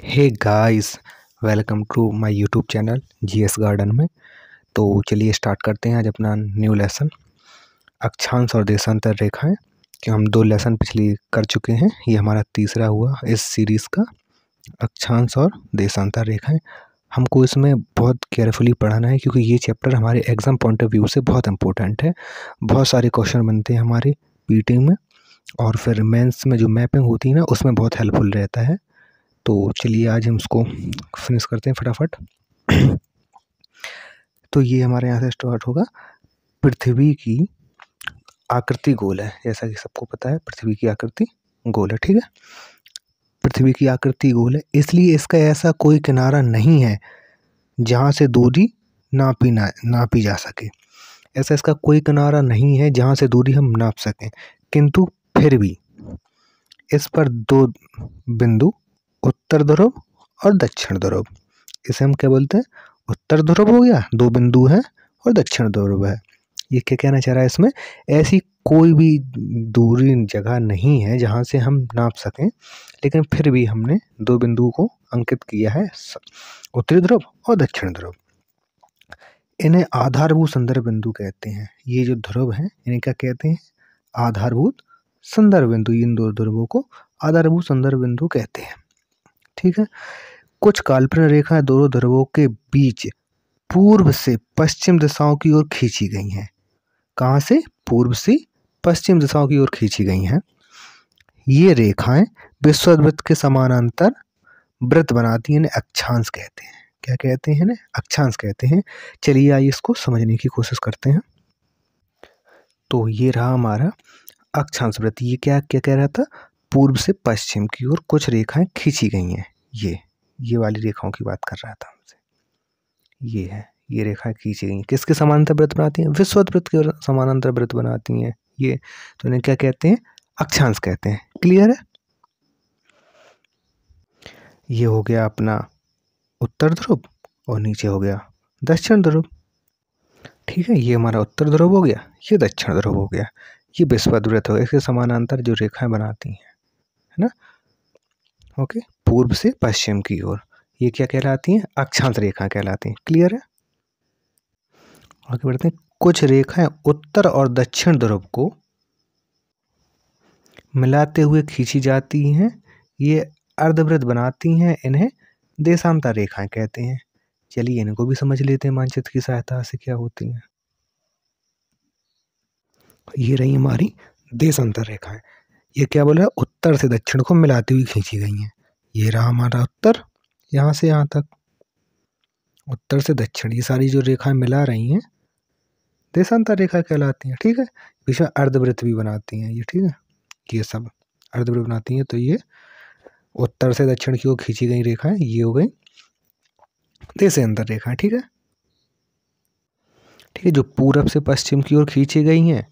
Hey guys, welcome to my YouTube channel GS garden में। तो चलिए स्टार्ट करते हैं आज अपना न्यू लेसन, अक्षांश और देशांतर रेखाएं। कि हम 2 लेसन पिछली कर चुके हैं, ये हमारा तीसरा हुआ इस सीरीज़ का, अक्षांश और देशांतर रेखाएं। हमको इसमें बहुत केयरफुली पढ़ना है क्योंकि ये चैप्टर हमारे एग्ज़ाम पॉइंट ऑफ व्यू से बहुत इंपॉर्टेंट है। बहुत सारे क्वेश्चन बनते हैं हमारे पीटी में, और फिर मेंस में जो मैपिंग होती है ना, उसमें बहुत हेल्पफुल रहता है। तो चलिए आज हम इसको फिनिश करते हैं फटाफट। तो ये हमारे यहाँ से स्टार्ट होगा। पृथ्वी की आकृति गोल है, जैसा कि सबको पता है पृथ्वी की आकृति गोल है, ठीक है। पृथ्वी की आकृति गोल है, इसलिए इसका ऐसा कोई किनारा नहीं है जहाँ से दूरी नापी जा सके। ऐसा इसका कोई किनारा नहीं है जहाँ से दूरी हम नाप सकें, किंतु फिर भी इस पर 2 बिंदु, उत्तर ध्रुव और दक्षिण ध्रुव, इसे हम क्या बोलते हैं, उत्तर ध्रुव हो गया, 2 बिंदु हैं, और दक्षिण ध्रुव है। ये क्या कहना चाह रहा है इसमें, ऐसी कोई भी दूरी जगह नहीं है जहाँ से हम नाप सकें, लेकिन फिर भी हमने 2 बिंदुओं को अंकित किया है, उत्तरी ध्रुव और दक्षिण ध्रुव। इन्हें आधारभूत संदर्भ बिंदु कहते हैं। ये जो ध्रुव हैं इन्हें क्या कहते हैं, आधारभूत संदर्भ बिंदु। इन 2 ध्रुवों को आधारभूत संदर्भ बिंदु कहते हैं, ठीक है। कुछ काल्पनिक रेखाएं दोनों ध्रुवों के बीच पूर्व से पश्चिम दिशाओं की ओर खींची गई हैं। कहाँ से, पूर्व से पश्चिम दिशाओं की ओर खींची गई हैं। ये रेखाएं विषुववृत्त के समानांतर वृत्त बनाती हैं, इन्हें अक्षांश कहते हैं। क्या कहते हैं, अक्षांश कहते हैं। चलिए आइए इसको समझने की कोशिश करते हैं। तो ये रहा हमारा अक्षांश वृत्त। ये क्या क्या कह रहा था, पूर्व से पश्चिम की ओर कुछ रेखाएं खींची गई हैं। ये वाली रेखाओं की बात कर रहा था हमसे। ये है, ये रेखाएं खींची गई हैं, किसके समानांतर वृत्त बनाती हैं, विषुववृत्त के समानांतर वृत्त बनाती हैं ये। तो इन्हें क्या कहते हैं, अक्षांश कहते हैं। क्लियर है। ये हो गया अपना उत्तर ध्रुव और नीचे हो गया दक्षिण ध्रुव, ठीक है। ये हमारा उत्तर ध्रुव हो गया, ये दक्षिण ध्रुव हो गया, ये विषुववृत्त हो गया, इसके समानांतर जो रेखाएं बनाती हैं, है ना। ओके, पूर्व से पश्चिम की ओर ये क्या कहलाती हैं, अक्षांश रेखा कहलाती हैं। क्लियर है। आगे बढ़ते हैं। कुछ रेखाएं उत्तर और दक्षिण ध्रुव को मिलाते हुए खींची जाती हैं, ये अर्धवृत्त बनाती हैं, इन्हें देशांतर रेखाएं कहते हैं। चलिए इनको भी समझ लेते हैं मानचित्र की सहायता से क्या होती हैं। ये रही हमारी देशांतर रेखाएं। ये क्या बोल रहा है, उत्तर से दक्षिण को मिलाती हुई खींची गई हैं। ये रहा हमारा उत्तर, यहाँ से यहाँ तक, उत्तर से दक्षिण, ये सारी जो रेखाएं मिला रही हैं देशांतर रेखा कहलाती हैं, ठीक है। बीच में अर्धवृत्त भी बनाती हैं ये, ठीक है। ये सब अर्धवृत्त बनाती हैं। तो ये उत्तर से दक्षिण की ओर खींची गई रेखाएं, ये हो गई देशांतर रेखाएं, ठीक है। ठीक है, जो पूरब से पश्चिम की ओर खींची गई हैं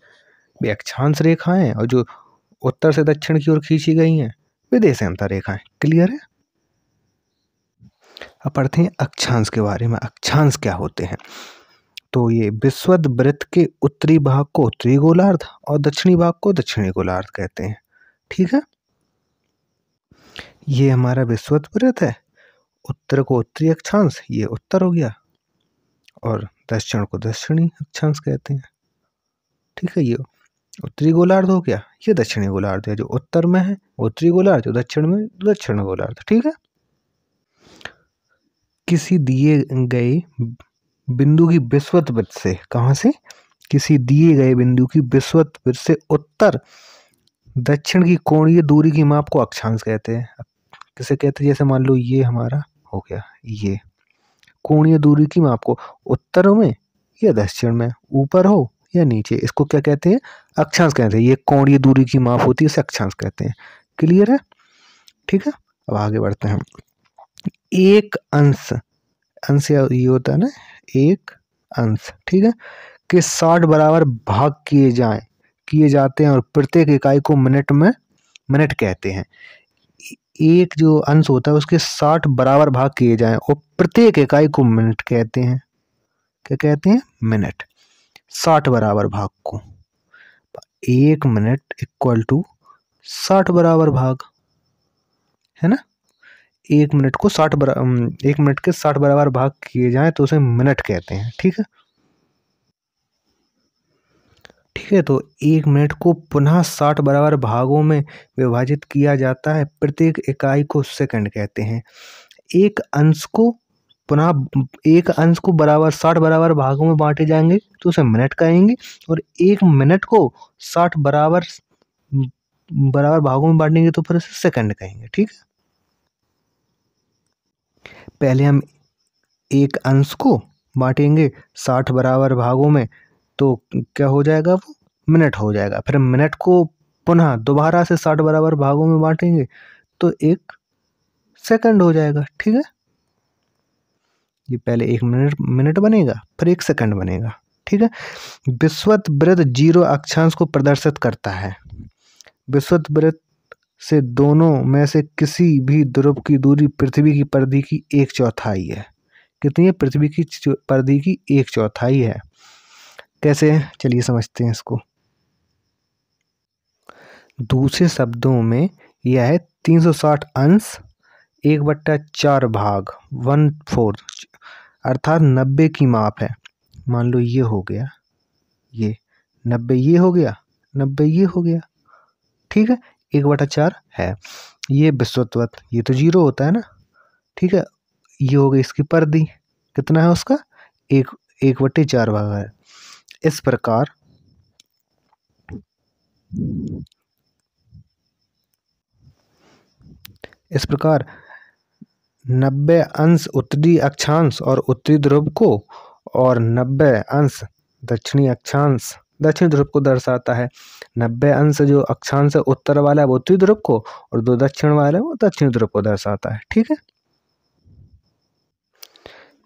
वे अक्षांश रेखाएं, और जो उत्तर से दक्षिण की ओर खींची गई हैं वे देशांतर रेखाएं। क्लियर है। अब पढ़ते हैं अक्षांश के बारे में। अक्षांश क्या होते हैं। तो ये विषुववृत्त के उत्तरी भाग को उत्तरी गोलार्ध और दक्षिणी भाग को दक्षिणी गोलार्ध कहते हैं, ठीक है। ये हमारा विषुववृत्त है, उत्तर को उत्तरी अक्षांश, ये उत्तर हो गया, और दक्षिण को दक्षिणी अक्षांश कहते हैं, ठीक है। ये उत्तरी गोलार्ध हो गया, ये दक्षिणी गोलार्ध है। जो उत्तर में है उत्तरी गोलार्ध, जो दक्षिण में दक्षिण गोलार्ध, ठीक है। किसी दिए गए बिंदु की विषुववृत्त से, कहाँ से, किसी दिए गए बिंदु की विषुववृत्त से उत्तर दक्षिण की कोणीय दूरी की माप को अक्षांश कहते हैं। किसे कहते हैं, जैसे मान लो ये हमारा हो गया, ये कोणीय दूरी की माप को उत्तर में या दक्षिण में, ऊपर हो या नीचे, इसको क्या कहते हैं, अक्षांश कहते हैं। ये कोणीय दूरी की माप होती है, इसे अक्षांश कहते हैं। क्लियर है, ठीक है। अब आगे बढ़ते हैं। एक अंश, अंश ये होता है ना, एक अंश, ठीक है, के 60 बराबर भाग किए जाते हैं, और प्रत्येक इकाई को मिनट कहते हैं। एक जो अंश होता है उसके 60 बराबर भाग किए जाएं, और प्रत्येक इकाई को मिनट कहते हैं। क्या कहते हैं, मिनट। 60 बराबर भाग को, 1 मिनट इक्वल टू 60 बराबर भाग, है ना। 1 मिनट को 1 मिनट के 60 बराबर भाग किए जाएं तो उसे मिनट कहते हैं। ठीक है, ठीक है। तो 1 मिनट को पुनः 60 बराबर भागों में विभाजित किया जाता है, प्रत्येक इकाई को सेकंड कहते हैं। एक अंश को बराबर 60 बराबर भागों में बांटे जाएंगे तो उसे मिनट कहेंगे, और 1 मिनट को 60 बराबर भागों में बांटेंगे तो फिर उसे सेकंड कहेंगे। ठीक है, पहले हम एक अंश को बांटेंगे 60 बराबर भागों में तो क्या हो जाएगा, वो मिनट हो जाएगा। फिर मिनट को पुनः दोबारा से 60 बराबर भागों में बांटेंगे तो 1 सेकंड हो जाएगा। ठीक है, ये पहले 1 मिनट बनेगा, फिर 1 सेकंड बनेगा। ठीक है, विषुवत वृत्त 0 अक्षांश को प्रदर्शित करता है। विषुवत वृत्त से दोनों में से किसी भी ध्रुव की दूरी पृथ्वी की परिधि की 1/4 है। कितनी है? पृथ्वी की परिधि की 1/4 है। कैसे है? चलिए समझते हैं इसको। दूसरे शब्दों में यह है 360 अंश 1/4 भाग 1/4, अर्थात 90 की माप है। मान लो ये हो गया, ये 90 ये हो गया, 90 ये हो गया। ठीक है, 1/4 है। ये विषुवत वृत्त, ये तो 0 होता है ना। ठीक है, ये हो गई इसकी परिधि, कितना है उसका? 1/4 भाग है। इस प्रकार इस प्रकार 90 अंश उत्तरी अक्षांश और उत्तरी ध्रुव को, और 90 अंश दक्षिणी अक्षांश दक्षिण ध्रुव को दर्शाता है। 90 अंश जो अक्षांश है उत्तर वाला है वो उत्तरी ध्रुव को, और जो दक्षिण वाला है वो दक्षिण ध्रुव को दर्शाता है। ठीक है,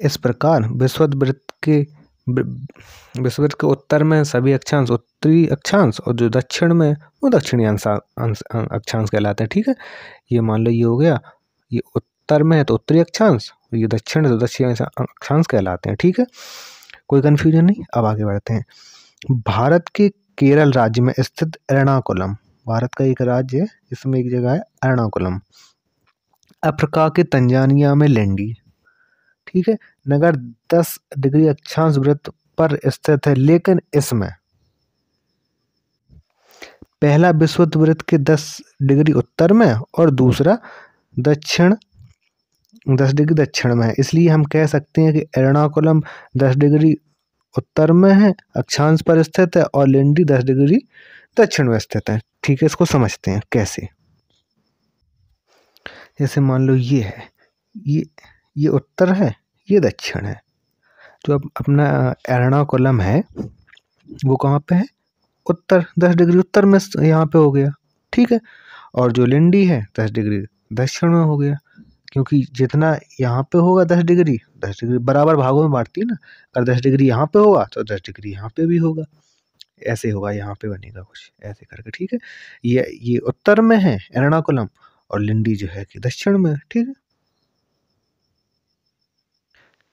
इस प्रकार विषुवत वृत्त के उत्तर में सभी अक्षांश उत्तरी अक्षांश, और जो दक्षिण में वो दक्षिणी अक्षांश कहलाते हैं। ठीक है, ये मान लो ये हो गया, ये उत्तर में है तो उत्तरी अक्षांश, और ये दक्षिण है तो दक्षिणी अक्षांश कहलाते हैं। ठीक है, कोई कंफ्यूजन नहीं। अब आगे बढ़ते हैं। भारत के केरल राज्य में स्थित एर्णाकुलम, भारत का एक राज्य है जिसमें एक जगह है एर्णाकुलम। अफ्रीका के तंजानिया में लेंडी, ठीक है, नगर 10 डिग्री अक्षांश वृत्त पर स्थित है, लेकिन इसमें पहला विषुवत वृत्त के 10 डिग्री उत्तर में और दूसरा 10 डिग्री दक्षिण में है। इसलिए हम कह सकते हैं कि एर्णाकुलम 10 डिग्री उत्तर में है, अक्षांश पर स्थित है, और लेंडी 10 डिग्री दक्षिण में स्थित है। ठीक है, इसको समझते हैं कैसे। जैसे मान लो ये है, ये उत्तर है, ये दक्षिण है। जो अपना एर्णाकुलम है वो कहाँ पे है? उत्तर, 10 डिग्री उत्तर में यहाँ पे हो गया। ठीक है, और जो लेंडी है 10 डिग्री दक्षिण में हो गया, क्योंकि जितना यहाँ पे होगा 10 डिग्री बराबर भागों में बांटती है ना। अगर 10 डिग्री यहाँ पे होगा तो 10 डिग्री यहाँ पे भी होगा, ऐसे होगा, यहाँ पे बनेगा कुछ ऐसे करके। ठीक है, ये उत्तर में है एर्णाकुलम, और लिंडी जो है कि दक्षिण में। ठीक है,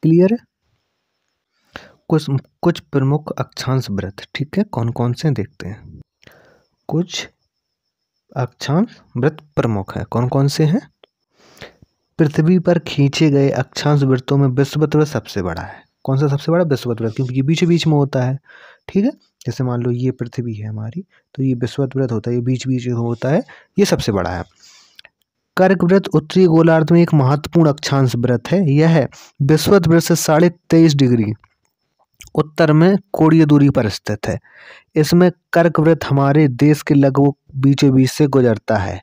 क्लियर है। कुछ प्रमुख अक्षांश वृत्त, ठीक है, कौन कौन से देखते हैं। कुछ अक्षांश वृत्त प्रमुख है, कौन कौन से हैं। पृथ्वी पर खींचे गए अक्षांश वृत्तों में विषुवत वृत्त सबसे बड़ा है। कौन सा सबसे बड़ा? विषुवत वृत्त, क्योंकि ये बीच बीच में होता है। ठीक है, जैसे मान लो ये पृथ्वी है हमारी, तो ये विषुवत वृत्त होता है, ये बीच बीच होता है, ये सबसे बड़ा है। कर्क वृत्त उत्तरी गोलार्ध में एक महत्वपूर्ण अक्षांश वृत्त है। यह विषुवत वृत्त से 23.5 डिग्री उत्तर में कोणीय दूरी पर स्थित है। इसमें कर्क वृत्त हमारे देश के लगभग बीचों बीच से गुजरता है।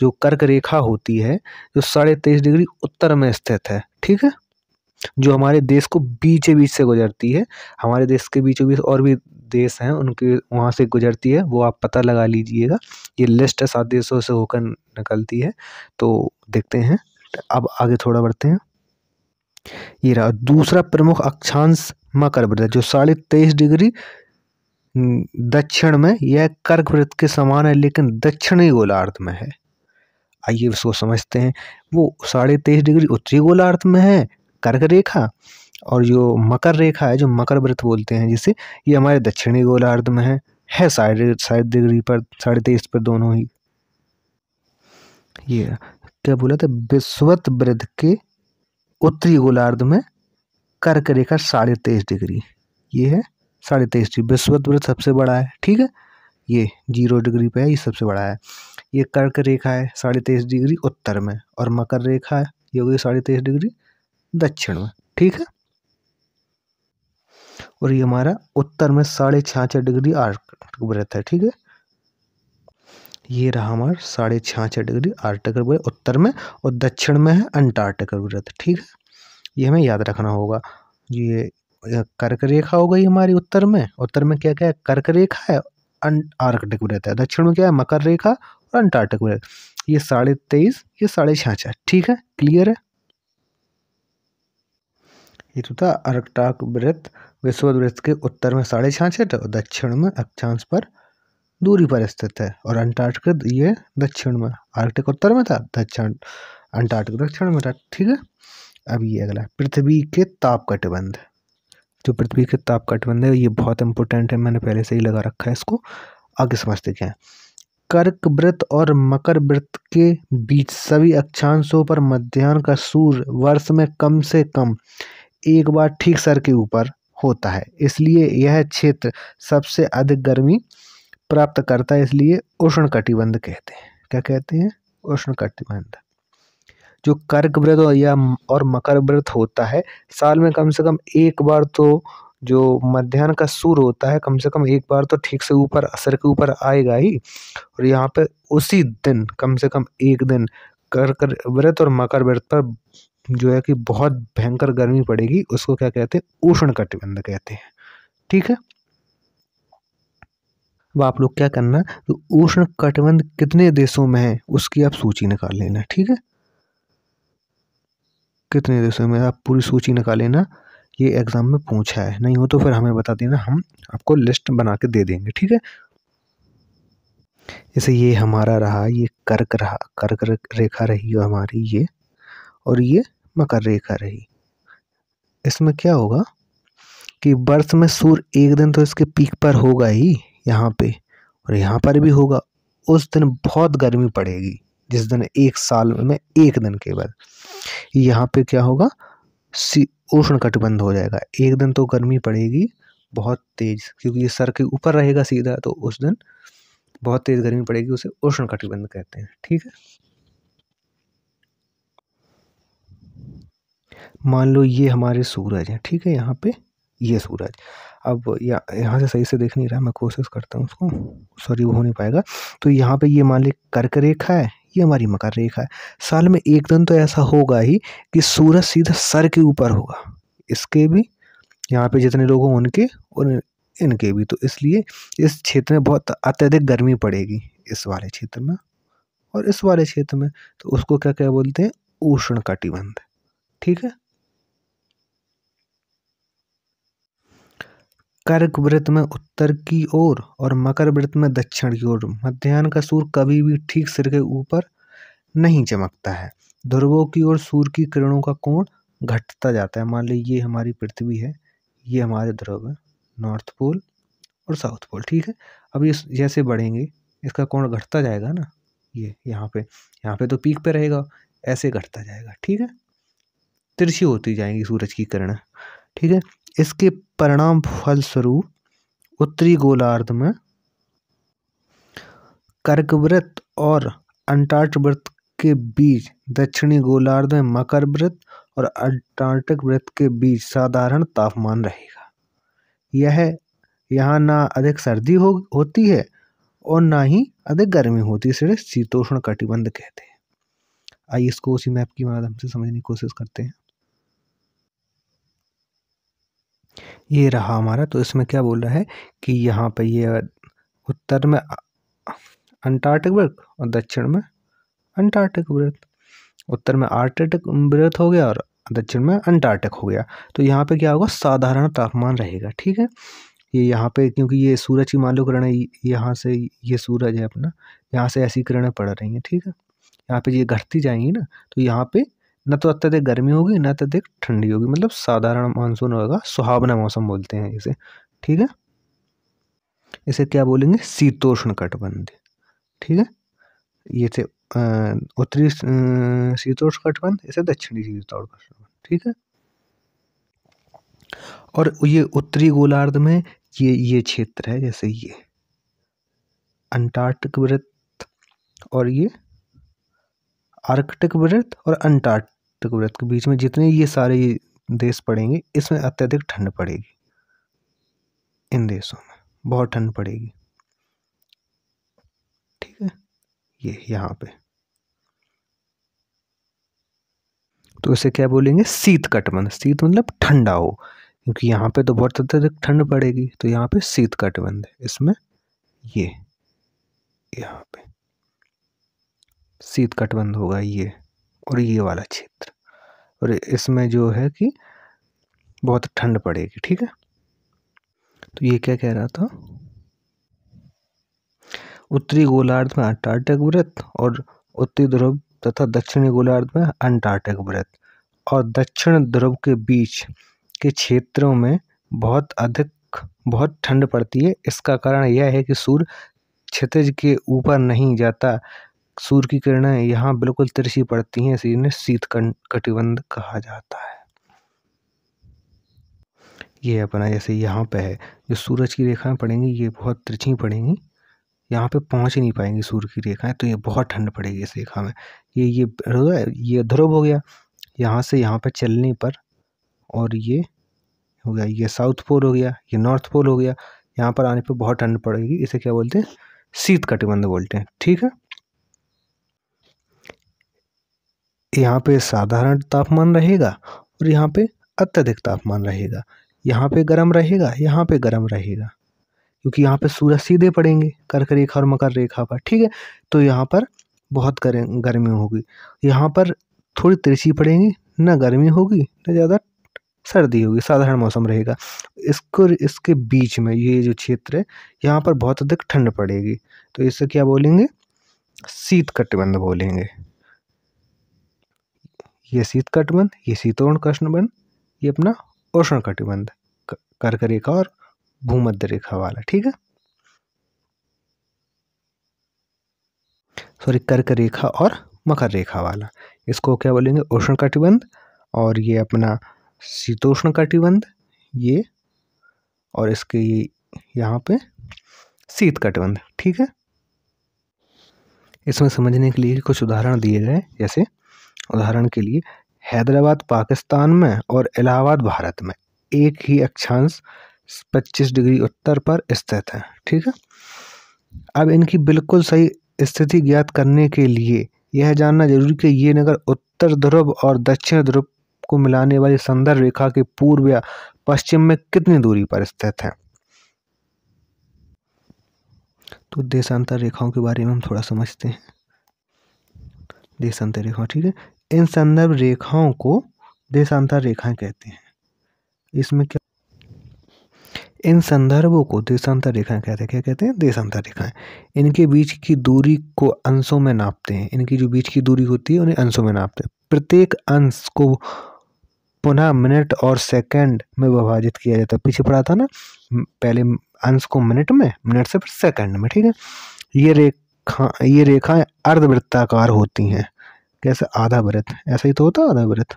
जो कर्क रेखा होती है जो 23.5 डिग्री उत्तर में स्थित है, ठीक है, जो हमारे देश को बीचों बीच से गुजरती है। हमारे देश के बीचों बीच और भी देश हैं, उनके वहाँ से गुजरती है, वो आप पता लगा लीजिएगा। ये लिस्ट है 7 देशों से होकर निकलती है। तो देखते हैं, अब आगे थोड़ा बढ़ते हैं। ये रहा दूसरा प्रमुख अक्षांश मकर वृत्त, जो 23.5 डिग्री दक्षिण में, यह कर्क वृत्त के समान है लेकिन दक्षिणी गोलार्ध में है। आइए इसको समझते हैं। वो 23.5 डिग्री उत्तरी गोलार्ध में है कर्क रेखा, और जो मकर रेखा है, जो मकर वृत्त बोलते हैं जिसे, ये हमारे दक्षिणी गोलार्ध में है 60 डिग्री पर, 23.5 पर, दोनों ही। ये क्या बोला था, विषुवत वृत्त के उत्तरी गोलार्ध में कर्क रेखा 23.5 डिग्री, ये है 23.5 डिग्री। विषुवत वृत्त सबसे बड़ा है, ठीक है, ये 0 डिग्री पे है, ये सबसे बड़ा है। ये कर्क रेखा है 23.5 डिग्री उत्तर में, और मकर रेखा है ये होगी 23.5 डिग्री दक्षिण में, ठीक है। और ये हमारा उत्तर में 66.5 डिग्री आर्कटिक वृत्त है, ठीक है। ये रहा हमारा 66.5 डिग्री आर्कटिक वृत्त उत्तर में, और दक्षिण में है अंटार्कटिक वृत्त, ठीक है। ये हमें याद रखना होगा। ये कर्क रेखा हो गई हमारी उत्तर में क्या क्या है, कर्क रेखा है, आर्कटिक वृत्त है। दक्षिण में क्या है, मकर रेखा और अंटार्कटिक वृत्त। ये 23.5, ये 66.5, ठीक है, क्लियर है। ये तो था आर्कटिक वृत्त विषुवत वृत्त के उत्तर में 66.5 और दक्षिण में अक्षांश पर दूरी पर स्थित है। और अंटार्कटिक ये दक्षिण में, आर्कटिक उत्तर में था, दक्षिण अंटार्कटिक दक्षिण में था, ठीक है। अब ये अगला, पृथ्वी के ताप कटिबंध। जो पृथ्वी के ताप कटिबंध है ये बहुत इंपॉर्टेंट है, मैंने पहले से ही लगा रखा है इसको। आगे समझते क्या है। कर्क वृत्त और मकर वृत्त के बीच सभी अक्षांशों पर मध्याह्न का सूर्य वर्ष में कम से कम एक बार ठीक सर के ऊपर होता है, इसलिए यह क्षेत्र सबसे अधिक गर्मी प्राप्त करता है, इसलिए उष्ण कटिबंध कहते हैं। क्या कहते हैं, उष्ण कटिबंध। जो कर्क वृत्त या और मकर वृत्त होता है, साल में कम से कम एक बार तो जो मध्याह्न का सूर्य होता है, कम से कम एक बार तो ठीक से ऊपर सर के ऊपर आएगा ही। और यहाँ पे उसी दिन कम से कम एक दिन कर्क वृत्त और मकर वृत्त पर जो है कि बहुत भयंकर गर्मी पड़ेगी, उसको क्या कहते हैं, उष्ण कटिबंध कहते हैं, ठीक है। अब आप लोग क्या करना, तो उष्ण कटिबंध कितने देशों में है उसकी आप सूची निकाल लेना, ठीक है। कितने देशों में, आप पूरी सूची निकाल लेना, ये एग्जाम में पूछा है, नहीं हो तो फिर हमें बता देना, हम आपको लिस्ट बना के दे देंगे, ठीक है। जैसे ये हमारा रहा, ये कर्क रहा, कर्क रेखा रही हमारी ये, और ये मकर रेखा रही। इसमें क्या होगा कि वर्ष में सूर्य एक दिन तो इसके पीक पर होगा ही यहाँ पे, और यहाँ पर भी होगा। उस दिन बहुत गर्मी पड़ेगी, जिस दिन एक साल में एक दिन केवल यहाँ पे क्या होगा, उष्ण कटिबंध हो जाएगा। एक दिन तो गर्मी पड़ेगी बहुत तेज, क्योंकि ये सर के ऊपर रहेगा सीधा, तो उस दिन बहुत तेज गर्मी पड़ेगी, उसे उष्ण कटिबंध कहते हैं, ठीक है। मान लो ये हमारे सूरज हैं, ठीक है, यहाँ पे ये सूरज। अब यहाँ से सही से देख नहीं रहा, मैं कोशिश करता हूँ उसको, सॉरी वो हो नहीं पाएगा। तो यहाँ पे ये मान ली कर्क रेखा है, ये हमारी मकर रेखा है। साल में एक दिन तो ऐसा होगा ही कि सूरज सीधा सर के ऊपर होगा, इसके भी, यहाँ पे जितने लोग हों उनके और इनके भी। तो इसलिए इस क्षेत्र में बहुत अत्यधिक गर्मी पड़ेगी, इस वाले क्षेत्र में और इस वाले क्षेत्र में। तो उसको क्या क्या बोलते हैं, उष्ण कटिबंध, ठीक है। कर्क वृत्त में उत्तर की ओर और मकर वृत्त में दक्षिण की ओर मध्याह्न का सूर्य कभी भी ठीक सिर के ऊपर नहीं चमकता है। ध्रुवों की ओर सूर्य की किरणों का कोण घटता जाता है। मान लीजिए ये हमारी पृथ्वी है, ये हमारे ध्रुव है, नॉर्थ पोल और साउथ पोल, ठीक है। अब ये जैसे बढ़ेंगे इसका कोण घटता जाएगा ना, ये यहाँ पे तो पीक पे रहेगा, ऐसे घटता जाएगा, ठीक है। तिरछी होती जाएंगी सूरज की किरणें, ठीक है। इसके परिणाम फलस्वरूप उत्तरी गोलार्ध में कर्क वृत्त और अंटार्कटिक वृत्त के बीच, दक्षिणी गोलार्ध में मकर वृत्त और अंटार्कटिक वृत्त के बीच साधारण तापमान रहेगा। यह यहाँ ना अधिक सर्दी होती है और ना ही अधिक गर्मी होती है, इसे शीतोष्ण कटिबंध कहते हैं। आइए इसको उसी मैप की माध्यम से समझने की कोशिश करते हैं। ये रहा हमारा, तो इसमें क्या बोल रहा है कि यहाँ पे ये उत्तर में अंटार्कटिक वृत्त और दक्षिण में अंटार्कटिक वृत्त। उत्तर में आर्कटिक वृत्त हो गया और दक्षिण में अंटार्कटिक हो गया। तो यहाँ पे क्या होगा, साधारण तापमान रहेगा, ठीक है। ये यहाँ पे क्योंकि ये सूरज की मान लो किरणें यहाँ से, ये सूरज है अपना, यहाँ से ऐसी किरणें पड़ रही हैं, ठीक है। यहाँ पे ये घटती जाएंगी ना, तो यहाँ पे न तो अत्यधिक गर्मी होगी न अत्यधिक ठंडी होगी, मतलब साधारण मानसून होगा, सुहावना मौसम बोलते हैं इसे, ठीक है। इसे क्या बोलेंगे, शीतोष्ण कटिबंध, ठीक है। ये थे उत्तरी शीतोष्ण कटिबंध, इसे दक्षिणी शीतोष्ण कटिबंध, ठीक है। और ये उत्तरी गोलार्ध में ये क्षेत्र है, जैसे ये अंटार्कटिक वृत्त और ये आर्कटिक वृत्त और अंटार्कटिक वृत्त के बीच में जितने ये सारे देश पड़ेंगे, इसमें अत्यधिक ठंड पड़ेगी। इन देशों में बहुत ठंड पड़ेगी, ठीक है। ये यहाँ पे तो इसे क्या बोलेंगे, शीत कटिबंध। शीत मतलब ठंडा हो, क्योंकि यहाँ पे तो बहुत अत्यधिक ठंड पड़ेगी, तो यहाँ पे शीत कटिबंध है। इसमें ये यहाँ पे शीत कटिबंध होगा ये, और ये वाला क्षेत्र, और इसमें जो है कि बहुत ठंड पड़ेगी, ठीक है। तो ये क्या कह रहा था, उत्तरी गोलार्ध में अंटार्कटिक वृत्त और उत्तरी ध्रुव तथा दक्षिणी गोलार्ध में अंटार्कटिक वृत्त, और दक्षिण ध्रुव के बीच के क्षेत्रों में बहुत ठंड पड़ती है। इसका कारण यह है कि सूर्य क्षितिज के ऊपर नहीं जाता, सूर्य की किरणें यहाँ बिल्कुल तिरछी पड़ती हैं, इसी ने शीत कटिबंध कहा जाता है। ये अपना जैसे यहाँ पे है, जो सूरज की रेखाएं पड़ेंगी ये बहुत तिरछी पड़ेंगी, यहाँ पे पहुँच नहीं पाएंगी सूर्य की रेखाएं, तो ये बहुत ठंड पड़ेगी इस रेखा में। ये ध्रुव हो गया, यहाँ से यहाँ पे चलने पर, और ये हो गया, ये साउथ पोल हो गया, ये नॉर्थ पोल हो गया। यहाँ पर आने पे बहुत ठंड पड़ेगी, इसे क्या बोलते हैं, शीत कटिबंध बोलते हैं, ठीक है। यहाँ पे साधारण तापमान रहेगा और यहाँ पे अत्यधिक तापमान रहेगा। यहाँ पे गर्म रहेगा, यहाँ पे गर्म रहेगा, क्योंकि यहाँ पे सूरज सीधे पड़ेंगे कर्क रेखा और मकर रेखा पर, ठीक है। तो यहाँ पर बहुत गर्मी होगी, यहाँ पर थोड़ी तिरछी पड़ेंगी, ना गर्मी होगी ना ज़्यादा सर्दी होगी, साधारण मौसम रहेगा। इसके बीच में ये जो क्षेत्र है, यहाँ पर बहुत अधिक ठंड पड़ेगी, तो इसे क्या बोलेंगे, शीत कटिबंध बोलेंगे। ये शीत कटिबंध, ये शीतोष्ण कटिबंध, ये अपना उष्ण कटिबंध, कर्क रेखा और भूमध्य रेखा वाला, ठीक है। सॉरी, कर्क रेखा और मकर रेखा वाला, इसको क्या बोलेंगे, उष्ण कटिबंध। और ये अपना शीतोष्ण कटिबंध ये, और इसके ये यहाँ पे शीत कटिबंध, ठीक है। इसमें समझने के लिए कुछ उदाहरण दिए गए, जैसे उदाहरण के लिए हैदराबाद पाकिस्तान में और इलाहाबाद भारत में एक ही अक्षांश 25 डिग्री उत्तर पर स्थित है, ठीक है। अब इनकी बिल्कुल सही स्थिति ज्ञात करने के लिए यह जानना जरूरी कि ये नगर उत्तर ध्रुव और दक्षिण ध्रुव को मिलाने वाली संदर्भ रेखा के पूर्व या पश्चिम में कितनी दूरी पर स्थित है। तो देशांतर रेखाओं के बारे में हम थोड़ा समझते हैं। देशांतर रेखाएं, ठीक है, इन संदर्भ रेखाओं को देशांतर रेखाएं कहते हैं। इसमें क्या, इन संदर्भों को देशांतर रेखाएं कहते हैं। क्या कहते हैं, देशांतर रेखाएं। इनके बीच की दूरी को अंशों में नापते हैं, इनकी जो बीच की दूरी होती है उन्हें अंशों में नापते हैं। प्रत्येक अंश को पुनः मिनट और सेकंड में विभाजित किया जाता है। पीछे पढ़ा था ना, पहले अंश को मिनट में, मिनट से फिर सेकंड में, ठीक है। ये रेखाएं अर्धवृत्ताकार होती हैं। कैसे, आधा वृत्त, ऐसा ही तो होता है, आधा वृत्त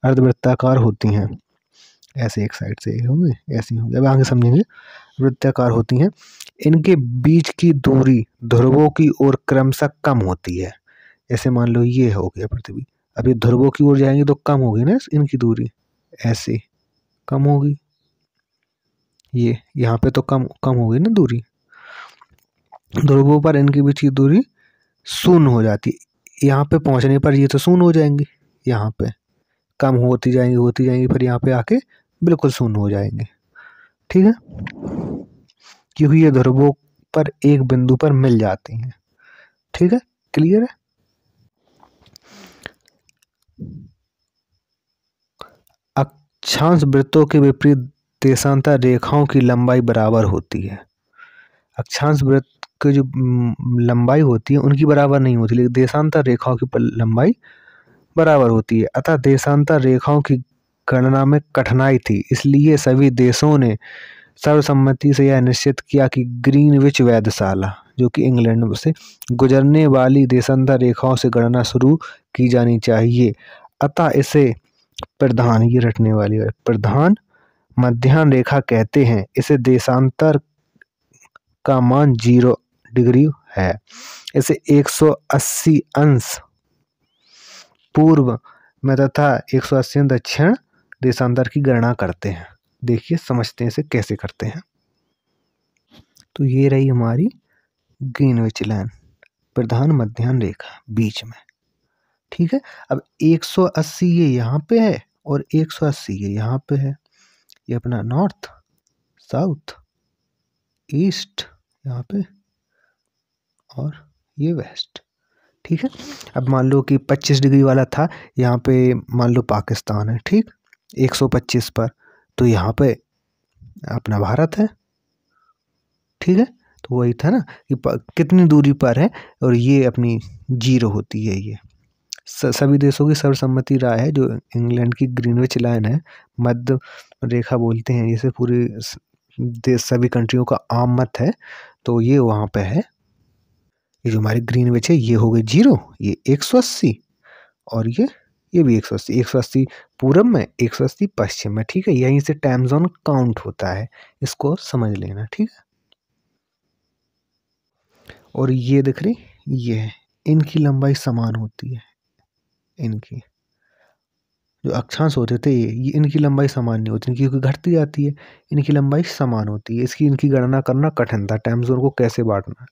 अर्धवृत्ताकार होती हैं, ऐसे एक साइड से होंगे, ऐसी होंगे, अब आगे समझेंगे। वृत्ताकार होती हैं। इनके बीच की दूरी ध्रुवों की ओर क्रमशः कम होती है। जैसे मान लो ये हो गया पृथ्वी, अभी ध्रुवों की ओर जाएंगे तो कम होगी ना इनकी दूरी, ऐसे कम होगी। ये यहाँ पे तो कम होगी ना दूरी, ध्रुवों पर इनके बीच की दूरी शून्य हो जाती है। यहाँ पे पहुँचने पर ये तो शून्य हो जाएंगी, यहाँ पे कम होती जाएंगी, फिर यहाँ पे आके बिल्कुल शून्य हो जाएंगे, ठीक है, क्योंकि ये ध्रुवों पर एक बिंदु पर मिल जाती हैं, ठीक है, क्लियर है। अक्षांश वृत्तों के विपरीत देशांतर रेखाओं की लंबाई बराबर होती है। अक्षांश वृत्त की जो लंबाई होती है उनकी बराबर नहीं होती, लेकिन देशांतर रेखाओं की लंबाई बराबर होती है। अतः देशांतर रेखाओं की गणना में कठिनाई थी, इसलिए सभी देशों ने सर्वसम्मति से यह निश्चित किया कि ग्रीनविच वेधशाला, जो कि इंग्लैंड से गुजरने वाली देशांतर रेखाओं से गणना शुरू की जानी चाहिए। अतः इसे प्रधान, ये रटने वाली है, प्रधान मध्याह्न रेखा कहते हैं। इसे देशांतर का मान 0 डिग्री है। इसे 180 अंश पूर्व में तथा 180 अंश दक्षिण देशांतर की गणना करते हैं। देखिए समझते हैं इसे कैसे करते हैं। तो ये रही हमारी ग्रीनविच लाइन, प्रधान मध्याह्न रेखा बीच में, ठीक है। अब 180 ये यहाँ पे है और 180 ये यहाँ पे है। ये अपना नॉर्थ, साउथ, ईस्ट यहाँ पे और ये वेस्ट, ठीक है। अब मान लो कि 25 डिग्री वाला था, यहाँ पे मान लो पाकिस्तान है, ठीक, 125 पर, तो यहाँ पे अपना भारत है, ठीक है। तो वही था ना कि कितनी दूरी पर है, और ये अपनी 0 होती है। ये सभी देशों की सर्वसम्मति राय है। जो इंग्लैंड की ग्रीनविच लाइन है, मध्य रेखा बोलते हैं जिसे, पूरे देश सभी कंट्रियों का आम मत है, तो ये वहाँ पे है। ये जो हमारी ग्रीनविच है ये हो गई 0, ये 180 और ये भी 180, 180 पूरब में, 180 पश्चिम में, ठीक है। यहीं से टाइम जोन काउंट होता है, इसको समझ लेना, ठीक है। और ये दिख रही, ये है, इनकी लंबाई समान होती है। इनकी जो अक्षांश होते थे ये इनकी लंबाई समान नहीं होती, क्योंकि घटती जाती है। इनकी लंबाई समान होती है। इनकी गणना करना कठिन था, टाइम जोन को कैसे बांटना है,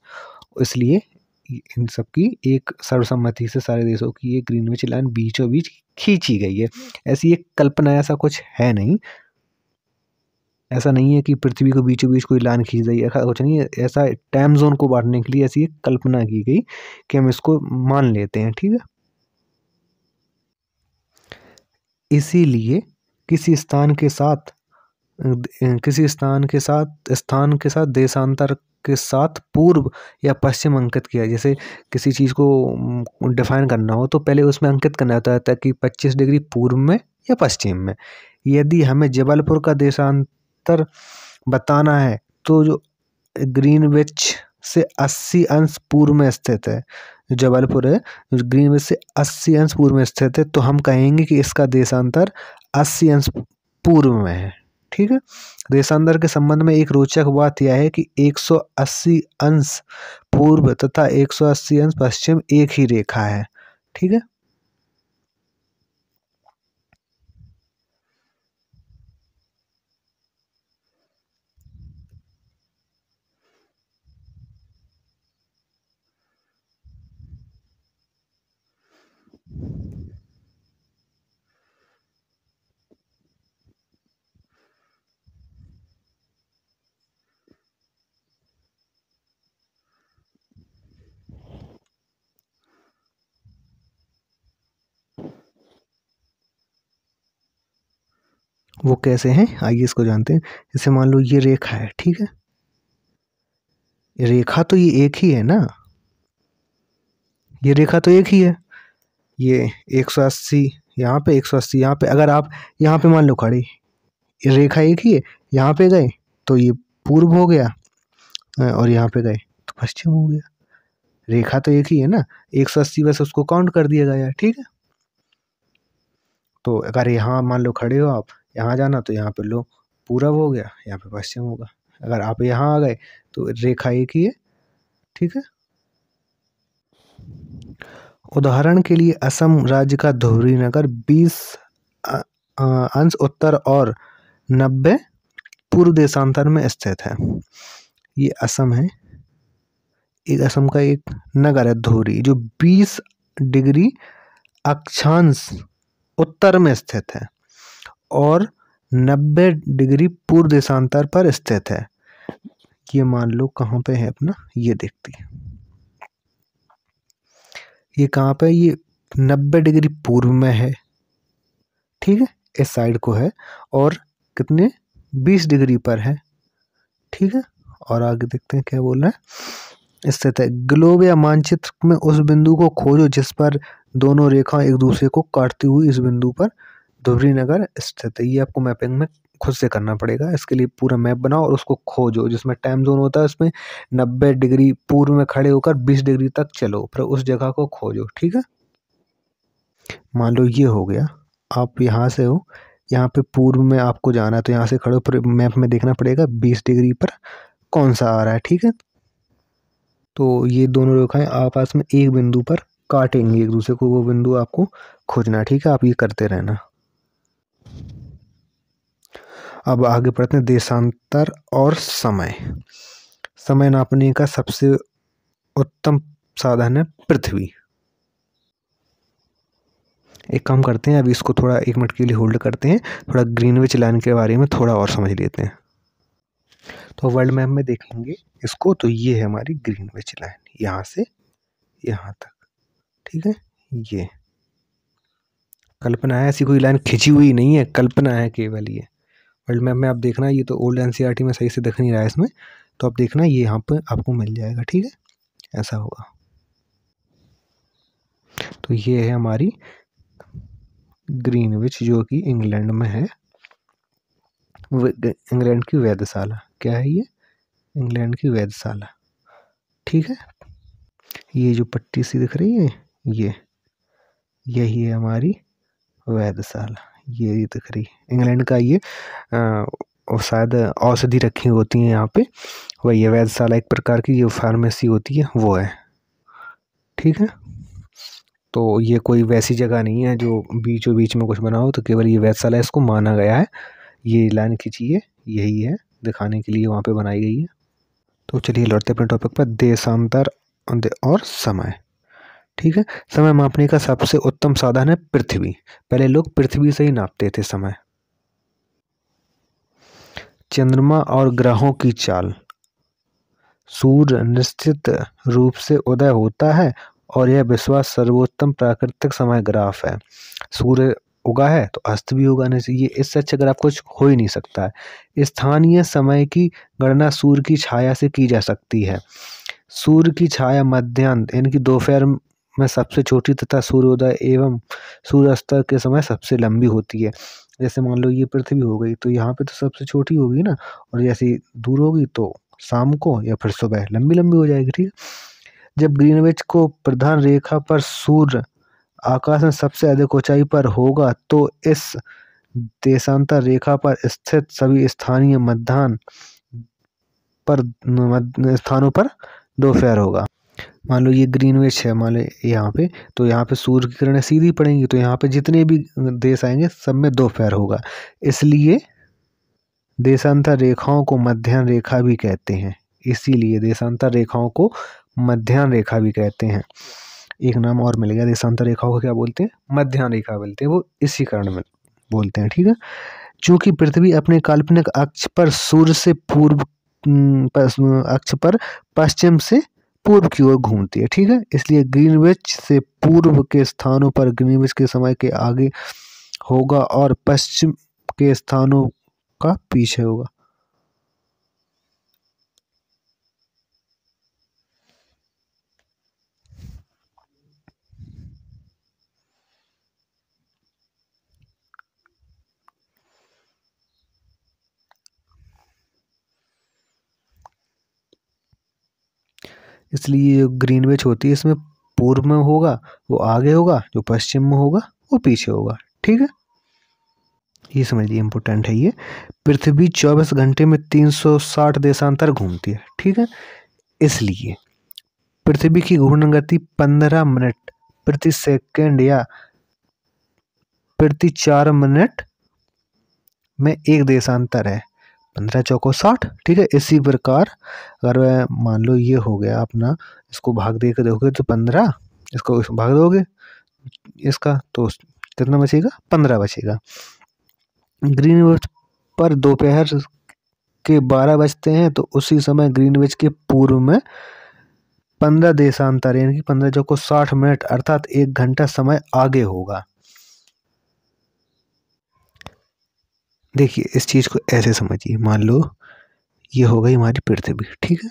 इसलिए इन सब की एक सर्वसम्मति से सारे देशों की ये ग्रीनविच लाइन बीचों बीच खींची गई है। ऐसी एक कल्पना, ऐसा कुछ है नहीं, ऐसा नहीं है कि पृथ्वी को बीचों बीच कोई लाइन खींच रही है, ऐसा कुछ नहीं है। ऐसा टाइम जोन को बांटने के लिए ऐसी एक कल्पना की गई कि हम इसको मान लेते हैं, ठीक है। इसीलिए किसी स्थान के साथ देशांतर के साथ पूर्व या पश्चिम अंकित किया। जैसे किसी चीज़ को डिफाइन करना हो तो पहले उसमें अंकित करना होता है कि 25 डिग्री पूर्व में या पश्चिम में। यदि हमें जबलपुर का देशांतर बताना है तो जो ग्रीनविच से 80 अंश पूर्व में स्थित है, जो जबलपुर है जो ग्रीनविच से 80 अंश पूर्व में स्थित है, तो हम कहेंगे कि इसका देशांतर 80 अंश पूर्व में है, ठीक है। देशांतर के संबंध में एक रोचक बात यह है कि 180 अंश पूर्व तथा 180 अंश पश्चिम एक ही रेखा है, ठीक है। वो कैसे हैं, आइए इसको जानते हैं। जैसे मान लो ये रेखा है, ठीक है। रेखा तो ये एक ही है ना, ये रेखा तो एक ही है। ये 180 यहाँ पे, 180 यहाँ पे। अगर आप यहाँ पे मान लो खड़े, ये रेखा एक ही है, यहाँ पे गए तो ये पूर्व हो गया और यहाँ पे गए तो पश्चिम हो गया। रेखा तो एक ही है ना, 180 बस उसको काउंट कर दिया गया, ठीक है। तो अगर यहाँ मान लो खड़े हो आप, यहाँ जाना तो यहाँ पे लो पूरब हो गया, यहाँ पे पश्चिम होगा। अगर आप यहाँ आ गए तो रेखा एक ही है, ठीक है। उदाहरण के लिए असम राज्य का धुबरी नगर 20 अंश उत्तर और 90 पूर्व देशांतर में स्थित है। ये असम है, एक असम का एक नगर है धुबरी, जो 20 डिग्री अक्षांश उत्तर में स्थित है और 90 डिग्री पूर्व देशांतर पर स्थित है। ये मान लो कहाँ पे है अपना, ये देखती है, ये कहाँ पे, ये 90 डिग्री पूर्व में है, ठीक है, इस साइड को है, और कितने 20 डिग्री पर है, ठीक है। और आगे देखते हैं क्या बोल रहा है। स्थित है, ग्लोब या मानचित्र में उस बिंदु को खोजो जिस पर दोनों रेखा एक दूसरे को काटती हुई इस बिंदु पर धुबरी नगर स्थित है। ये आपको मैपिंग में खुद से करना पड़ेगा। इसके लिए पूरा मैप बनाओ और उसको खोजो, जिसमें टाइम जोन होता है उसमें 90 डिग्री पूर्व में खड़े होकर 20 डिग्री तक चलो, फिर उस जगह को खोजो। ठीक है, मान लो ये हो गया, आप यहाँ से हो, यहाँ पे पूर्व में आपको जाना है तो यहाँ से खड़े हो, फिर मैप में देखना पड़ेगा 20 डिग्री पर कौन सा आ रहा है। ठीक है, तो ये दोनों रेखाएं आपस में एक बिंदु पर काटेंगे एक दूसरे को, वो बिंदु आपको खोजना है। ठीक है, आप ये करते रहना। अब आगे बढ़ते हैं, देशांतर और समय। समय नापने का सबसे उत्तम साधन है पृथ्वी। एक काम करते हैं, अभी इसको थोड़ा 1 मिनट के लिए होल्ड करते हैं, थोड़ा ग्रीनविच लाइन के बारे में थोड़ा और समझ लेते हैं। तो वर्ल्ड मैप में देखेंगे इसको, तो ये है हमारी ग्रीनविच लाइन, यहाँ से यहाँ तक। ठीक है, ये कल्पना है, ऐसी कोई लाइन खिंची हुई नहीं है, कल्पना है केवल ये। वर्ल्ड मैप में आप देखना, ये तो ओल्ड एनसीईआरटी में सही से दिख नहीं रहा है इसमें, तो आप देखना ये यहाँ पर आपको मिल जाएगा। ठीक है, ऐसा होगा। तो ये है हमारी ग्रीनविच, जो कि इंग्लैंड में है, इंग्लैंड की वेधशाला। क्या है ये? इंग्लैंड की वेधशाला। ठीक है, ये जो पट्टी सी दिख रही है, ये यही है हमारी वेधशाला, ये दिख रही है इंग्लैंड का। ये और शायद औषधि रखी होती हैं यहाँ पे, वही है वेधशाला, एक प्रकार की जो फार्मेसी होती है वो है। ठीक है, तो ये कोई वैसी जगह नहीं है जो बीचों बीच में कुछ बना हो, तो केवल ये वेधशाला इसको माना गया है। ये लाइन खींची है, यही है, दिखाने के लिए वहाँ पे बनाई गई है। तो चलिए लौटते अपने टॉपिक पर, देशांतर और समय। ठीक है, समय मापने का सबसे उत्तम साधन है पृथ्वी। पहले लोग पृथ्वी से ही नापते थे समय। चंद्रमा और ग्रहों की चाल। सूर्य निश्चित रूप से उदय होता है और यह विश्व सर्वोत्तम प्राकृतिक समय ग्राफ है। सूर्य उगा है तो अस्त भी उगाने चाहिए, इससे अच्छा ग्राफ कुछ हो ही नहीं सकता है। स्थानीय समय की गणना सूर्य की छाया से की जा सकती है। सूर्य की छाया मध्याह्न यानी कि दोपहर में सबसे छोटी तथा सूर्योदय एवं सूर्यास्त के समय सबसे लंबी होती है। जैसे मान लो ये पृथ्वी हो गई, तो यहाँ पे तो सबसे छोटी होगी ना, और जैसे दूर होगी तो शाम को या फिर सुबह लंबी लंबी हो जाएगी। ठीक है, जब ग्रीनविच को प्रधान रेखा पर सूर्य आकाश में सबसे अधिक ऊंचाई पर होगा तो इस देशांतर रेखा पर स्थित सभी स्थानीय मध्याह्न पर स्थानों पर दोपहर होगा। मान लो ये ग्रीनविच है, मान लो यहाँ पे, तो यहाँ पे सूर्य की किरणें सीधी पड़ेंगी, तो यहाँ पे जितने भी देश आएंगे सब में दोपहर होगा। इसलिए देशांतर रेखाओं को मध्याह्न रेखा भी कहते हैं। इसीलिए देशांतर रेखाओं को मध्याह्न रेखा भी कहते हैं। एक नाम और मिल गया, देशांतर रेखाओं को क्या बोलते हैं? मध्याह्न रेखा बोलते हैं, वो इसी कारण में बोलते हैं। ठीक है, चूंकि पृथ्वी अपने काल्पनिक अक्ष पर सूर्य से पूर्व अक्ष पर पश्चिम से पूर्व की ओर घूमती है। ठीक है, इसलिए ग्रीनविच से पूर्व के स्थानों पर ग्रीनविच के समय के आगे होगा और पश्चिम के स्थानों का पीछे होगा। इसलिए जो ग्रीनविच होती है इसमें पूर्व में होगा वो आगे होगा, जो पश्चिम में होगा वो पीछे होगा। ठीक है, ये समझिए, इम्पोर्टेंट है ये। पृथ्वी 24 घंटे में 360 देशांतर घूमती है। ठीक है, इसलिए पृथ्वी की घूर्णन गति 15 मिनट प्रति सेकंड या प्रति 4 मिनट में एक देशांतर है। 15 चौको 60। ठीक है, इसी प्रकार अगर मान लो ये हो गया अपना, इसको भाग दे के देखोगे तो 15, इसको भाग दोगे इसका तो कितना बचेगा? 15 बचेगा। ग्रीनविच पर दोपहर के 12 बजते हैं, तो उसी समय ग्रीनविच के पूर्व में 15 देशांतर यानी कि 15 चौको 60 मिनट अर्थात 1 घंटा समय आगे होगा। देखिए इस चीज को ऐसे समझिए, मान लो ये हो गई हमारी पृथ्वी। ठीक है,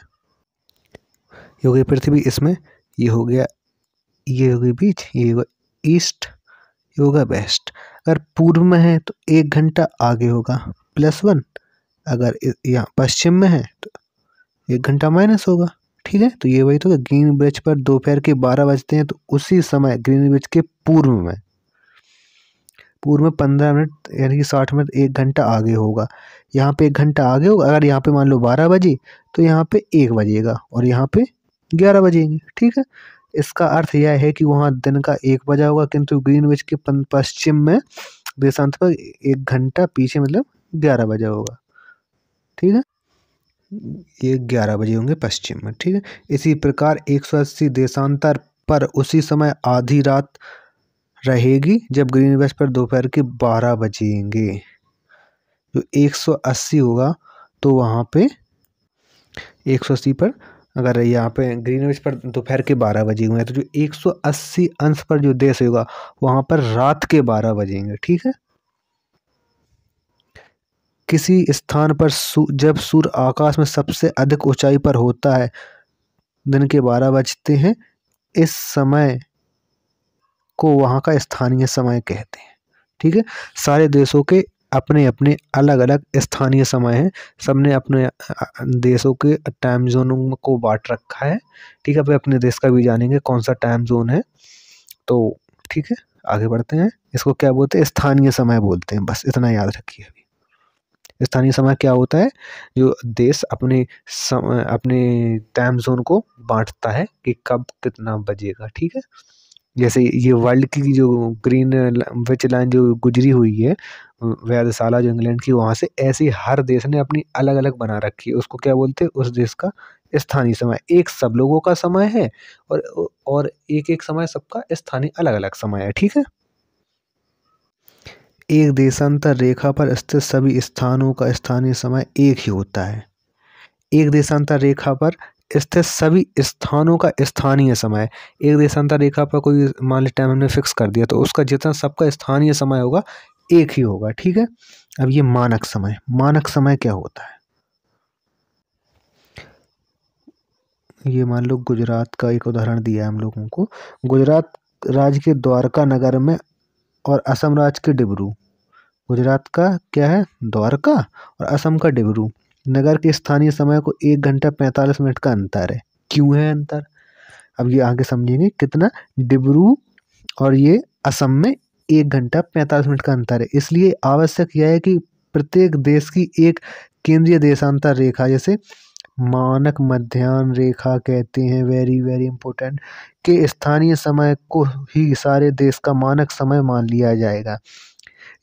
ये हो गई पृथ्वी, इसमें ये हो गया, ये हो गई बीच, ये होगा ईस्ट, ये होगा वेस्ट। अगर पूर्व में है तो 1 घंटा आगे होगा +1, अगर यहाँ पश्चिम में है तो 1 घंटा माइनस होगा। ठीक है, तो ये वही तो ग्रीनविच पर दोपहर के 12 बजते हैं, तो उसी समय ग्रीनविच के पूर्व में 15 मिनट यानी कि 60 मिनट 1 घंटा आगे होगा। यहाँ पे 1 घंटा आगे होगा। अगर यहाँ पे मान लो 12 बजे तो यहाँ पे 1 बजेगा और यहाँ पे 11 बजेंगे। ठीक है, इसका अर्थ यह है कि वहाँ दिन का 1 बजा होगा, किंतु ग्रीनविच के पश्चिम में देशांतर पर 1 घंटा पीछे मतलब 11 बजा होगा। ठीक है, ये 11 बजे होंगे पश्चिम में। ठीक है, इसी प्रकार 180 देशांतर पर उसी समय आधी रात रहेगी जब ग्रीनविच पर दोपहर के 12 बजेंगे। जो 180 होगा तो वहाँ पे 180 पर अगर यहाँ पे ग्रीनविच पर दोपहर के 12 बजे हुए हैं तो जो 180 अंश पर जो देश होगा वहाँ पर रात के 12 बजेंगे। ठीक है, किसी स्थान पर जब सूर्य आकाश में सबसे अधिक ऊंचाई पर होता है, दिन के 12 बजते हैं, इस समय को वहाँ का स्थानीय समय कहते हैं। ठीक है, सारे देशों के अपने अपने अलग अलग स्थानीय समय हैं। सबने अपने देशों के टाइम जोनों को बांट रखा है। ठीक है, अब अपने देश का भी जानेंगे कौन सा टाइम जोन है। तो ठीक है, आगे बढ़ते हैं। इसको क्या बोलते हैं? स्थानीय समय बोलते हैं, बस इतना याद रखिए। अभी स्थानीय समय क्या होता है? जो देश अपने टाइम जोन को बांटता है कि कब कितना बजेगा। ठीक है, जैसे ये वर्ल्ड की जो ग्रीनविच लाइन जो गुजरी हुई है वेधशाला जो इंग्लैंड की, वहाँ से ऐसे हर देश ने अपनी अलग अलग बना रखी है। उसको क्या बोलते हैं? उस देश का स्थानीय समय। एक सब लोगों का समय है और एक एक समय सबका स्थानीय अलग अलग समय है। ठीक है, एक देशांतर रेखा पर स्थित सभी स्थानों का स्थानीय समय एक ही होता है। एक देशांतर रेखा पर स्थित सभी स्थानों का स्थानीय समय, एक देशांतर रेखा पर कोई मान ली टाइम हमने फिक्स कर दिया तो उसका जितना सबका स्थानीय समय होगा एक ही होगा। ठीक है, अब ये मानक समय। मानक समय क्या होता है? ये मान लो गुजरात का एक उदाहरण दिया है हम लोगों को। गुजरात राज्य के द्वारका नगर में और असम राज्य के डिब्रू। गुजरात का क्या है? द्वारका, और असम का डिब्रू नगर के स्थानीय समय को 1 घंटा 45 मिनट का अंतर है। क्यों है अंतर? अब ये आगे समझेंगे। कितना? डिब्रू और ये असम में 1 घंटा 45 मिनट का अंतर है। इसलिए आवश्यक यह है कि प्रत्येक देश की एक केंद्रीय देशांतर रेखा, जैसे मानक मध्याह्न रेखा कहते हैं, वेरी वेरी इंपॉर्टेंट, के स्थानीय समय को ही सारे देश का मानक समय मान लिया जाएगा।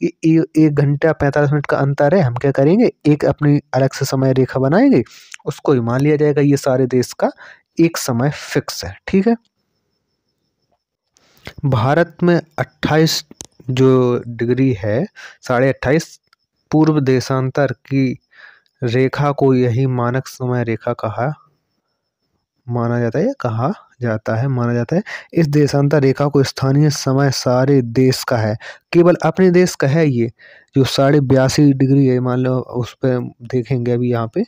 1 घंटा 45 मिनट का अंतर है, हम क्या करेंगे? एक अपनी अलग से समय रेखा बनाएंगे, उसको ही मान लिया जाएगा ये सारे देश का एक समय फिक्स है। ठीक है, भारत में 28 जो डिग्री है, 28.5 पूर्व देशांतर की रेखा को यही मानक समय रेखा माना जाता है। इस देशांतर रेखा को स्थानीय समय सारे देश का है, केवल अपने देश का है ये, जो 82.5 डिग्री है। मान लो उस पर देखेंगे अभी यहाँ पे,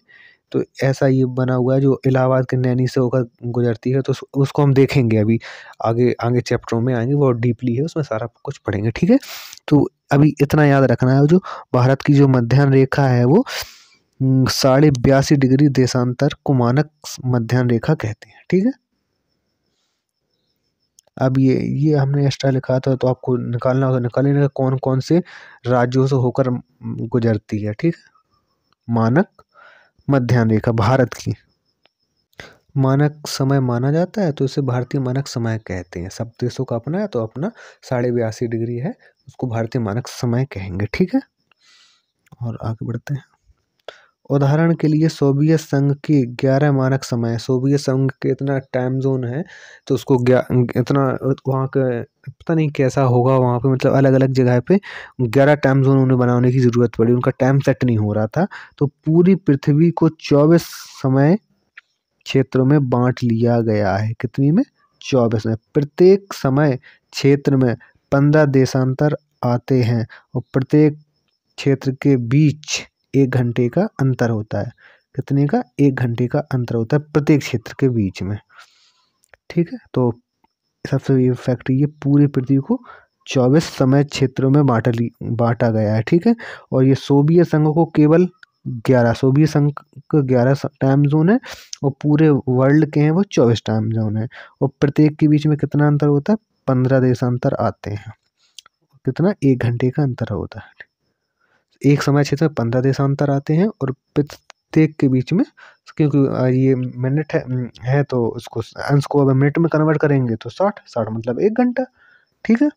तो ऐसा ये बना हुआ है जो इलाहाबाद के नैनी से होकर गुजरती है। तो उसको हम देखेंगे अभी आगे आगे चैप्टरों में आएंगे, बहुत डीपली है, उसमें सारा कुछ पढ़ेंगे। ठीक है, तो अभी इतना याद रखना है, जो भारत की जो मध्याह्न रेखा है वो 82.5 डिग्री देशांतर को मानक मध्याह्न रेखा कहते हैं। ठीक है, अब ये हमने एक्स्ट्रा लिखा था, तो आपको निकालना होगा। निकालने का कौन कौन से राज्यों से होकर गुजरती है। ठीक है, मानक मध्याह्न रेखा भारत की मानक समय माना जाता है, तो इसे भारतीय मानक समय कहते हैं। सब देशों का अपना है, तो अपना 82.5 डिग्री है, उसको भारतीय मानक समय कहेंगे। ठीक है, और आगे बढ़ते हैं। उदाहरण के लिए सोवियत संघ की 11 मानक समय। सोवियत संघ के इतना टाइम जोन है, तो उसको इतना वहाँ का पता नहीं कैसा होगा वहाँ पे, मतलब अलग अलग जगह पे 11 टाइम जोन उन्हें बनाने की ज़रूरत पड़ी। उनका टाइम सेट नहीं हो रहा था, तो पूरी पृथ्वी को 24 समय क्षेत्रों में बांट लिया गया है। कितनी में? 24 में। प्रत्येक समय क्षेत्र में 15 देशांतर आते हैं और प्रत्येक क्षेत्र के बीच 1 घंटे का अंतर होता है। कितने का? 1 घंटे का अंतर होता है प्रत्येक क्षेत्र के बीच में। ठीक है, तो सबसे ये फैक्ट, ये पूरी पृथ्वी को 24 समय क्षेत्रों में बांटा गया है, ठीक है। और ये सोवियत संघ को केवल 11, सोवियत संघ को 11 टाइम जोन है और पूरे वर्ल्ड के हैं वो 24 टाइम जोन है। और प्रत्येक के बीच में कितना अंतर होता है? 15 देशांतर आते हैं। कितना? 1 घंटे का अंतर होता है। एक समय क्षेत्र में 15 देशांतर आते हैं और प्रत्येक के बीच में, क्योंकि ये मिनट है तो उसको अंश को अगर मिनट में कन्वर्ट करेंगे तो 60 मतलब 1 घंटा, ठीक है।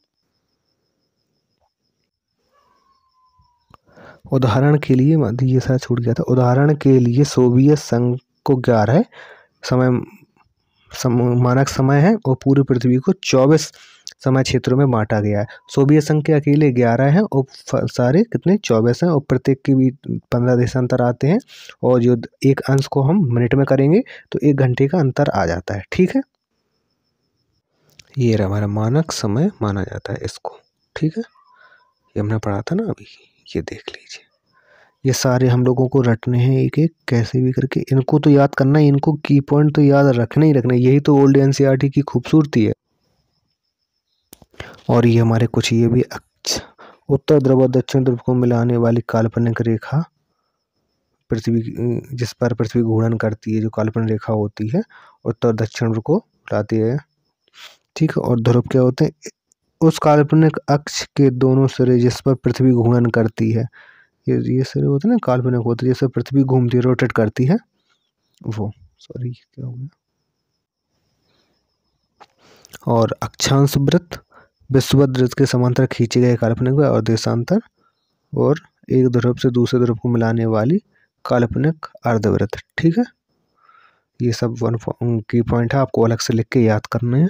उदाहरण के लिए, ये सारा छूट गया था। उदाहरण के लिए सोवियत संघ को 11 मानक समय है और पूरी पृथ्वी को 24 समय क्षेत्रों में बांटा गया है। सोवियत संघ के अकेले 11 हैं और सारे कितने? 24 हैं और प्रत्येक के भी 15 देशांतर आते हैं। और जो एक अंश को हम मिनट में करेंगे तो 1 घंटे का अंतर आ जाता है, ठीक है। ये रहा हमारा मानक समय माना जाता है इसको, ठीक है। ये हमने पढ़ा था ना अभी, ये देख लीजिए। ये सारे हम लोगों को रटने हैं एक एक कैसे भी करके, इनको तो याद करना है, इनको की पॉइंट तो याद रखना ही रखना है। यही तो ओल्ड एनसीईआरटी की खूबसूरती है। और ये हमारे कुछ ये भी उत्तर ध्रुव और दक्षिण ध्रुव को मिलाने वाली काल्पनिक रेखा पृथ्वी, जिस पर पृथ्वी घूर्णन करती है, जो काल्पनिक रेखा होती है उत्तर दक्षिण ध्रुव को मिलाती है, ठीक है। और ध्रुव क्या होते हैं? उस काल्पनिक अक्ष के दोनों सिरे जिस पर पृथ्वी घूर्णन करती है, ये सिरे होते हैं ना, काल्पनिक होते हैं, जैसे पृथ्वी घूमती है, रोटेट करती है वो, सॉरी क्या हो गया। और अक्षांश वृत्त विषुवत वृत्त के समांतर खींचे गए काल्पनिक और देशांतर, और एक ध्रुव से दूसरे ध्रुव को मिलाने वाली काल्पनिक अर्धवृत्त, ठीक है। ये सब की पॉइंट है, आपको अलग से लिख के याद करने हैं।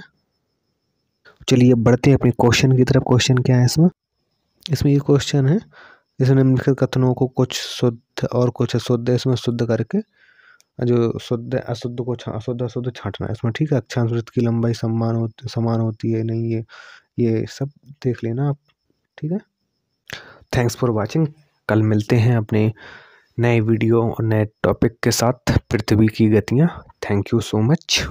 चलिए बढ़ते हैं अपने क्वेश्चन की तरफ। क्वेश्चन क्या है इसमें ये क्वेश्चन है, इसमें निम्नलिखित कथनों को कुछ शुद्ध और कुछ अशुद्ध, इसमें शुद्ध करके जो शुद्ध अशुद्ध को अशुद्ध छांटना है इसमें, ठीक है। अक्षांश वृत्त की लंबाई समान होती है नहीं, ये सब देख लेना आप, ठीक है। Thanks for watching. कल मिलते हैं अपने नए वीडियो और नए टॉपिक के साथ, पृथ्वी की गतियाँ। Thank you so much.